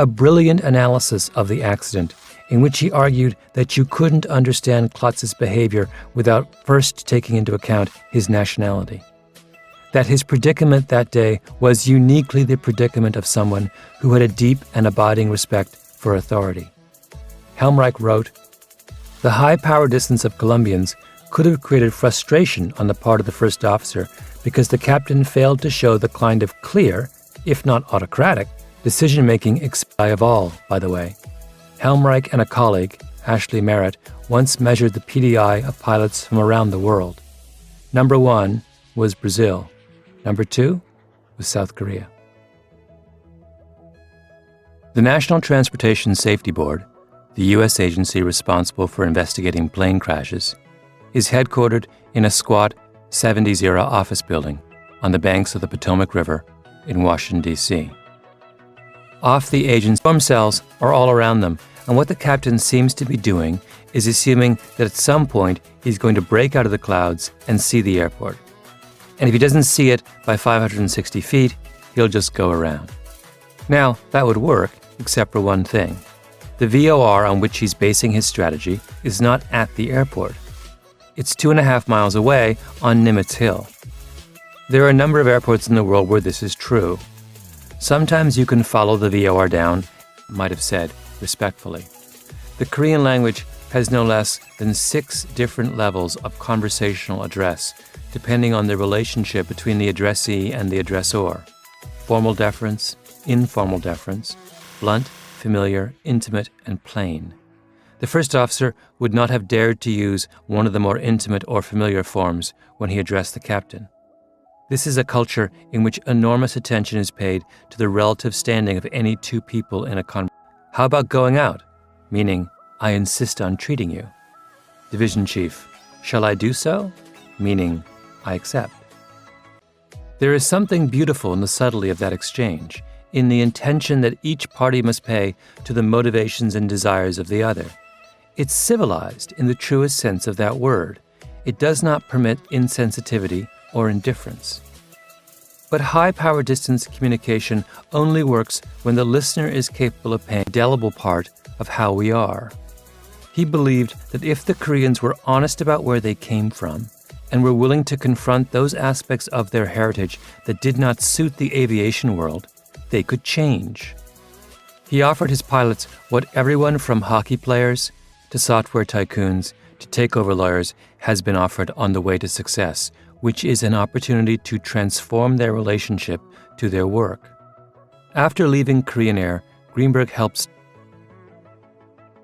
a brilliant analysis of the accident in which he argued that you couldn't understand Klotz's behavior without first taking into account his nationality. That his predicament that day was uniquely the predicament of someone who had a deep and abiding respect for authority. Helmreich wrote, "The high power distance of Colombians could have created frustration on the part of the first officer because the captain failed to show the kind of clear, if not autocratic, decision-making expected of all, by the way. Helmreich and a colleague, Ashley Merritt, once measured the PDI of pilots from around the world. Number 1 was Brazil. Number 2 was South Korea." The National Transportation Safety Board, the U.S. agency responsible for investigating plane crashes, is headquartered in a squat 70s-era office building on the banks of the Potomac River in Washington, D.C. Off the agency's storm cells are all around them, and what the captain seems to be doing is assuming that at some point he's going to break out of the clouds and see the airport. And if he doesn't see it by 560 feet, he'll just go around. Now, that would work, except for one thing. The VOR on which he's basing his strategy is not at the airport. It's 2.5 miles away on Nimitz Hill. There are a number of airports in the world where this is true. Sometimes you can follow the VOR down, might have said, respectfully. The Korean language has no less than 6 different levels of conversational address, depending on the relationship between the addressee and the addressor. Formal deference, informal deference, blunt, familiar, intimate, and plain. The first officer would not have dared to use one of the more intimate or familiar forms when he addressed the captain. This is a culture in which enormous attention is paid to the relative standing of any two people in a conversation. How about going out? Meaning, I insist on treating you. Division Chief, shall I do so? Meaning, I accept. There is something beautiful in the subtlety of that exchange, in the intention that each party must pay to the motivations and desires of the other. It's civilized in the truest sense of that word. It does not permit insensitivity or indifference. But high-power distance communication only works when the listener is capable of playing an indelible part of how we are. He believed that if the Koreans were honest about where they came from and were willing to confront those aspects of their heritage that did not suit the aviation world, they could change. He offered his pilots what everyone from hockey players to software tycoons to takeover lawyers has been offered on the way to success, which is an opportunity to transform their relationship to their work. After leaving Korean Air, Greenberg helped